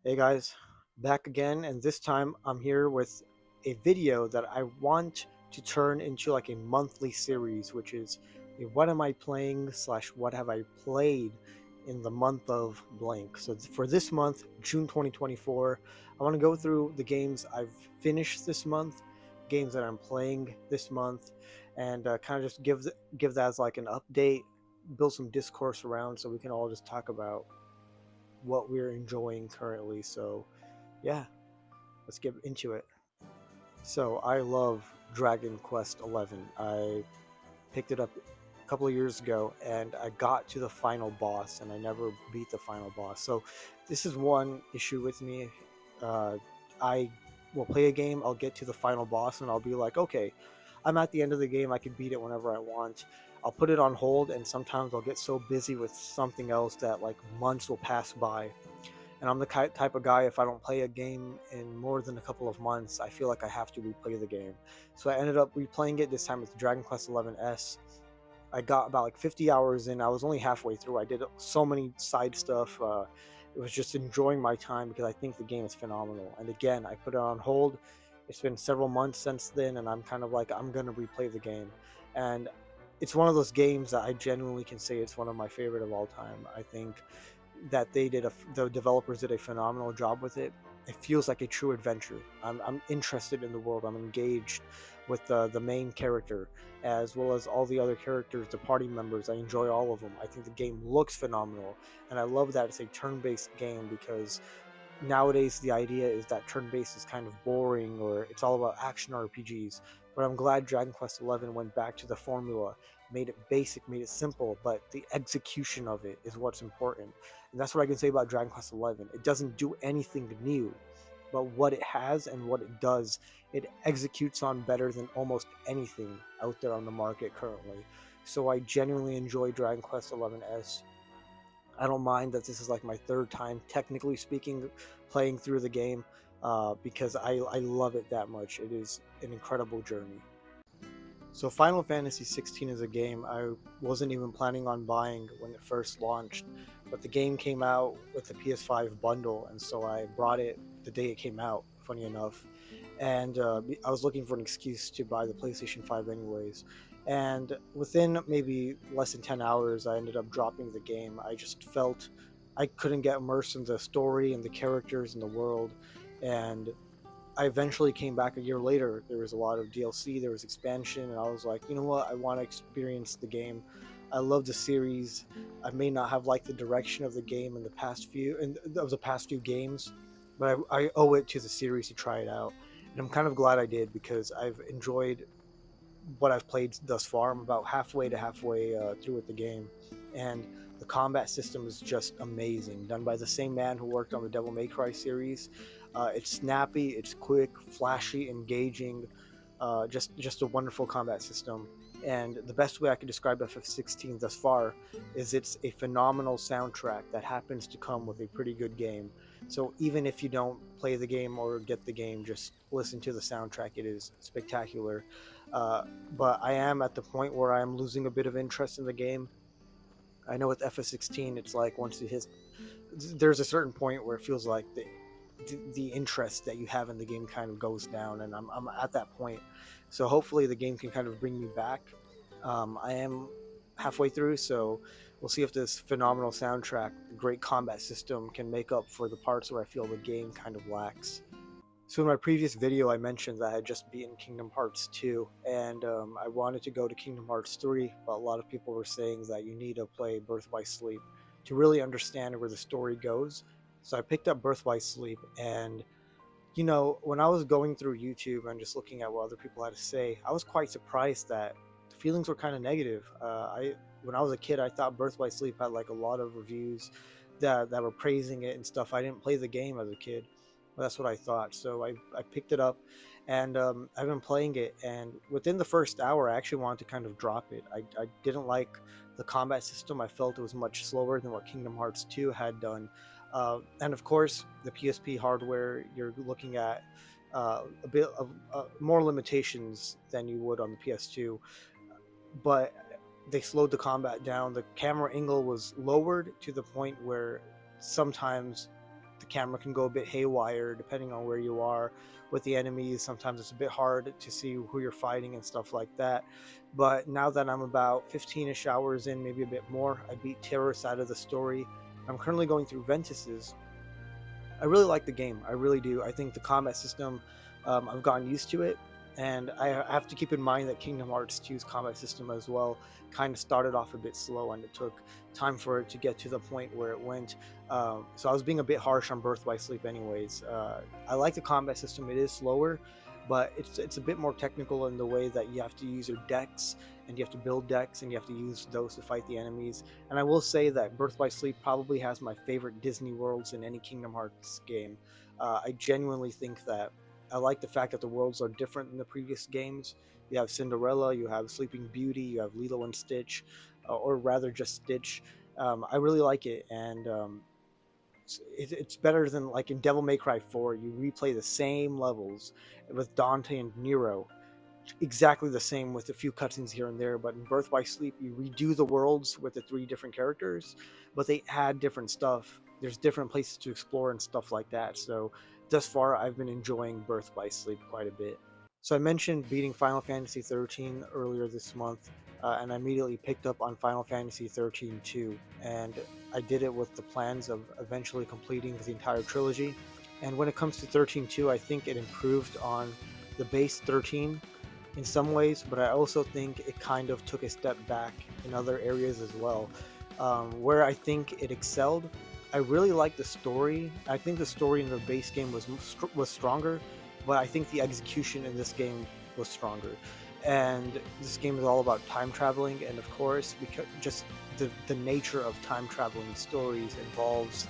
Hey guys, back again, and this time I'm here with a video that I want to turn into like a monthly series, which is a what am I playing slash what have I played in the month of blank. So for this month, June 2024, I want to go through the games I've finished this month, games that I'm playing this month, and kind of just give that as like an update, build some discourse around, so we can all just talk about what we're enjoying currently. So yeah, let's get into it. So I love Dragon Quest 11. I picked it up a couple of years ago and I got to the final boss and I never beat the final boss. So this is one issue with me. Uh, I will play a game, I'll get to the final boss and I'll be like, okay, I'm at the end of the game, I can beat it whenever I want. I'll put it on hold and sometimes I'll get so busy with something else that like months will pass by, and I'm the type of guy, if I don't play a game in more than a couple of months, I feel like I have to replay the game. So I ended up replaying it this time with Dragon Quest 11S. I got about like 50 hours in. I was only halfway through. I did so many side stuff. It was just enjoying my time because I think the game is phenomenal. And again, I put it on hold. It's been several months since then, and I'm kind of like, I'm going to replay the game. And it's one of those games that I genuinely can say it's one of my favorite of all time. I think that the developers did a phenomenal job with it. It feels like a true adventure. I'm interested in the world. I'm engaged with the main character as well as all the other characters, the party members. I enjoy all of them. I think the game looks phenomenal, and I love that it's a turn-based game because nowadays the idea is that turn-based is kind of boring or it's all about action RPGs. But I'm glad Dragon Quest XI went back to the formula, made it basic, made it simple, but the execution of it is what's important. And that's what I can say about Dragon Quest XI. It doesn't do anything new, but what it has and what it does, it executes on better than almost anything out there on the market currently. So I genuinely enjoy Dragon Quest XI-S. I don't mind that this is like my third time, technically speaking, playing through the game, because I love it that much. It is an incredible journey. So Final Fantasy 16 is a game I wasn't even planning on buying when it first launched, but the game came out with the PS5 bundle, and so I brought it the day it came out. Funny enough, and I was looking for an excuse to buy the PlayStation 5 anyways. And within maybe less than 10 hours, I ended up dropping the game. I just felt I couldn't get immersed in the story and the characters and the world, and I eventually came back a year later. There was a lot of DLC, there was expansion, and I was like, you know what? I want to experience the game. I love the series. I may not have liked the direction of the game in the past few, and of the past few games, but I owe it to the series to try it out. And I'm kind of glad I did because I've enjoyed what I've played thus far. I'm about halfway through with the game, and the combat system is just amazing. Done by the same man who worked on the Devil May Cry series. It's snappy, it's quick, flashy, engaging. Just a wonderful combat system. And the best way I could describe FF16 thus far is it's a phenomenal soundtrack that happens to come with a pretty good game. So even if you don't play the game or get the game, just listen to the soundtrack. It is spectacular. But I am at the point where I am losing a bit of interest in the game. I know with FF16, it's like once you hit, there's a certain point where it feels like the interest that you have in the game kind of goes down, and I'm at that point. So hopefully the game can kind of bring me back. I am halfway through, so we'll see if this phenomenal soundtrack, the great combat system, can make up for the parts where I feel the game kind of lacks. So in my previous video, I mentioned that I had just beaten Kingdom Hearts 2, and I wanted to go to Kingdom Hearts 3, but a lot of people were saying that you need to play Birth by Sleep to really understand where the story goes. So I picked up Birth by Sleep, and when I was going through YouTube and just looking at what other people had to say, I was quite surprised that the feelings were kind of negative. When I was a kid, I thought Birth by Sleep had like a lot of reviews that were praising it and stuff. I didn't play the game as a kid. Well, that's what I thought. So I picked it up, and I've been playing it. And within the first hour, I actually wanted to kind of drop it. I didn't like the combat system. I felt it was much slower than what Kingdom Hearts 2 had done. And of course, the PSP hardware, you're looking at a bit of more limitations than you would on the PS2. But they slowed the combat down. The camera angle was lowered to the point where sometimes the camera can go a bit haywire depending on where you are with the enemies. Sometimes it's a bit hard to see who you're fighting and stuff like that. But now that I'm about 15ish hours in, maybe a bit more, I beat Terror's side of the story. I'm currently going through Ventus's. I really like the game. I really do. I think the combat system, I've gotten used to it, and I have to keep in mind that Kingdom Hearts 2's combat system as well kind of started off a bit slow, and it took time for it to get to the point where it went. So I was being a bit harsh on Birth by Sleep, anyways. I like the combat system. It is slower, but it's a bit more technical in the way that you have to use your decks, and you have to build decks, and you have to use those to fight the enemies. And I will say that Birth by Sleep probably has my favorite Disney worlds in any Kingdom Hearts game. I genuinely think that I like the fact that the worlds are different than the previous games. You have Cinderella, you have Sleeping Beauty, you have Lilo and Stitch, or rather just Stitch. I really like it, and it's better than like in Devil May Cry 4. You replay the same levels with Dante and Nero, exactly the same with a few cutscenes here and there. But in Birth by Sleep, you redo the worlds with the three different characters, but they add different stuff. There's different places to explore and stuff like that. So thus far, I've been enjoying Birth by Sleep quite a bit. So I mentioned beating Final Fantasy 13 earlier this month, and I immediately picked up on Final Fantasy 13 too, and I did it with the plans of eventually completing the entire trilogy. And when it comes to 13.2, I think it improved on the base 13 in some ways, but I also think it kind of took a step back in other areas as well. Where I think it excelled, I really like the story. I think the story in the base game was stronger, but I think the execution in this game was stronger. And this game is all about time traveling, and of course, because just the nature of time traveling stories involves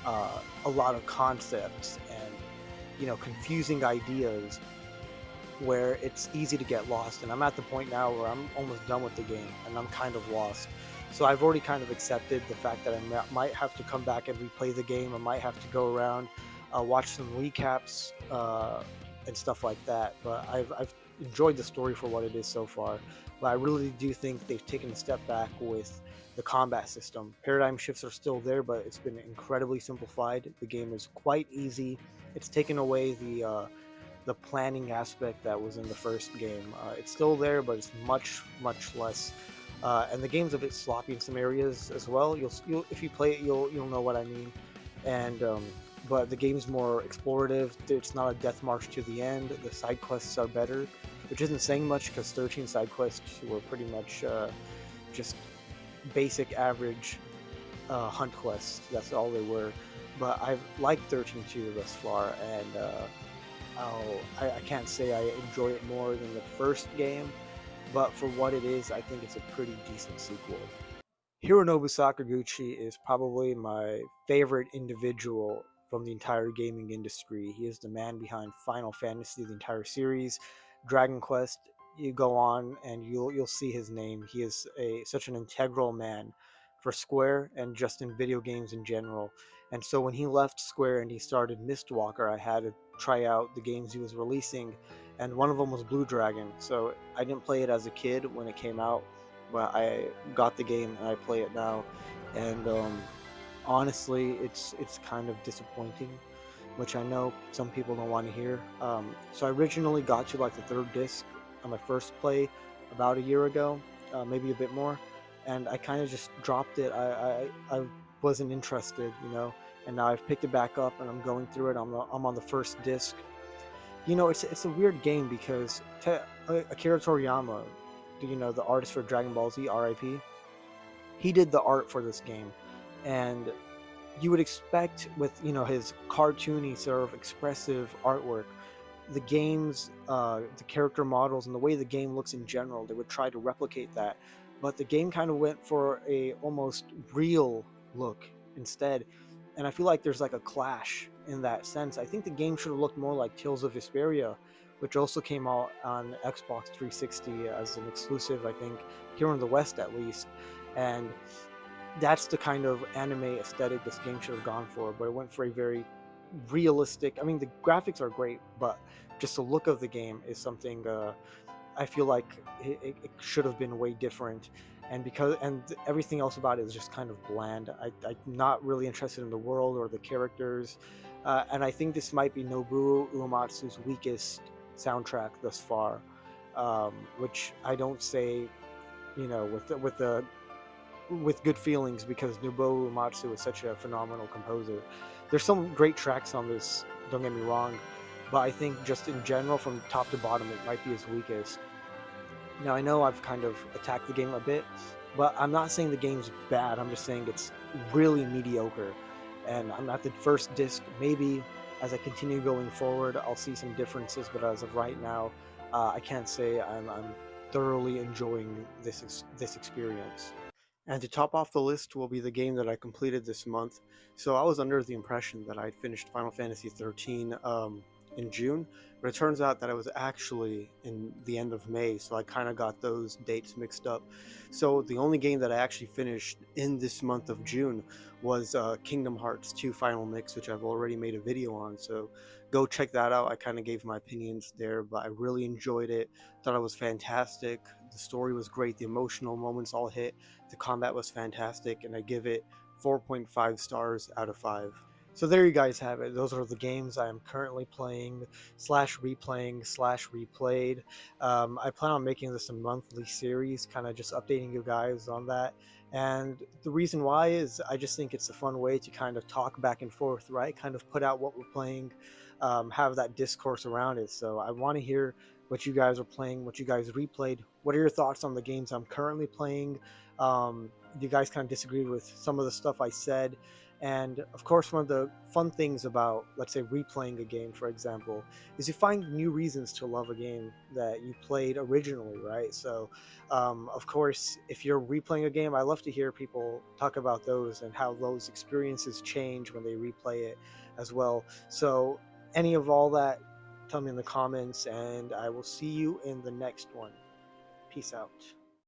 a lot of concepts and confusing ideas where it's easy to get lost. And I'm at the point now where I'm almost done with the game and I'm kind of lost. So I've already kind of accepted the fact that I might have to come back and replay the game. I might have to go around, watch some recaps and stuff like that. But I've enjoyed the story for what it is so far. But I really do think they've taken a step back with the combat system. Paradigm shifts are still there, but it's been incredibly simplified. The game is quite easy. It's taken away the planning aspect that was in the first game. It's still there, but it's much less. And the game's a bit sloppy in some areas as well. You'll if you play it, you'll know what I mean. And but the game's more explorative. It's not a death march to the end. The side quests are better, which isn't saying much because 13 side quests were pretty much just basic average hunt quests. That's all they were. But I've liked 13.2 thus far, and I can't say I enjoy it more than the first game, but for what it is, I think it's a pretty decent sequel. Hironobu Sakaguchi is probably my favorite individual from the entire gaming industry. He is the man behind Final Fantasy, the entire series, Dragon Quest. You go on and you'll see his name. He is such an integral man for Square and just in video games in general. And so when he left Square and he started Mistwalker, I had to try out the games he was releasing, and one of them was Blue Dragon. So I didn't play it as a kid when it came out, but I got the game and I play it now. And honestly, it's kind of disappointing, which I know some people don't want to hear. So I originally got to like the third disc on my first play about a year ago, maybe a bit more, and I kind of just dropped it. I wasn't interested, and now I've picked it back up and I'm going through it. I'm on the first disc. It's a weird game because Akira Toriyama, the artist for Dragon Ball Z, R.I.P., he did the art for this game, and you would expect with his cartoony sort of expressive artwork, the games, the character models, and the way the game looks in general, they would try to replicate that. But the game kind of went for a almost real look instead, and I feel like there's like a clash in that sense. I think the game should have looked more like Tales of Vesperia, which also came out on Xbox 360 as an exclusive, I think, here in the West at least. And that's the kind of anime aesthetic this game should have gone for, but it went for a very realistic. I mean, the graphics are great, but just the look of the game is something I feel like it should have been way different. and everything else about it is just kind of bland. I'm not really interested in the world or the characters, and I think this might be Nobuo Uematsu's weakest soundtrack thus far, which I don't say, with good feelings, because Nobuo Uematsu is such a phenomenal composer. There's some great tracks on this, don't get me wrong, but I think just in general, from top to bottom, it might be his weakest. Now, I know I've kind of attacked the game a bit, but I'm not saying the game's bad. I'm just saying it's really mediocre. And I'm at the first disc. Maybe as I continue going forward, I'll see some differences. But as of right now, I can't say I'm thoroughly enjoying this experience. And to top off the list will be the game that I completed this month. So I was under the impression that I'd finished Final Fantasy 13 in June, but it turns out that it was actually in the end of May, so I kind of got those dates mixed up. So the only game that I actually finished in this month of June was Kingdom Hearts 2 Final Mix, which I've already made a video on, so go check that out. I kind of gave my opinions there, but I really enjoyed it. Thought it was fantastic. The story was great. The emotional moments all hit. The combat was fantastic, and I give it 4.5 stars out of 5. So there you guys have it. Those are the games I am currently playing, slash replaying, slash replayed. I plan on making this a monthly series, kind of just updating you guys on that. And the reason why is I just think it's a fun way to kind of talk back and forth, right? Kind of put out what we're playing, have that discourse around it. So I want to hear what you guys are playing, what you guys replayed. What are your thoughts on the games I'm currently playing? Do you guys kind of disagree with some of the stuff I said? And of course, one of the fun things about, let's say, replaying a game, for example, is you find new reasons to love a game that you played originally, right? So, of course, if you're replaying a game, I love to hear people talk about those and how those experiences change when they replay it as well. So, any of all that, tell me in the comments, and I will see you in the next one. Peace out.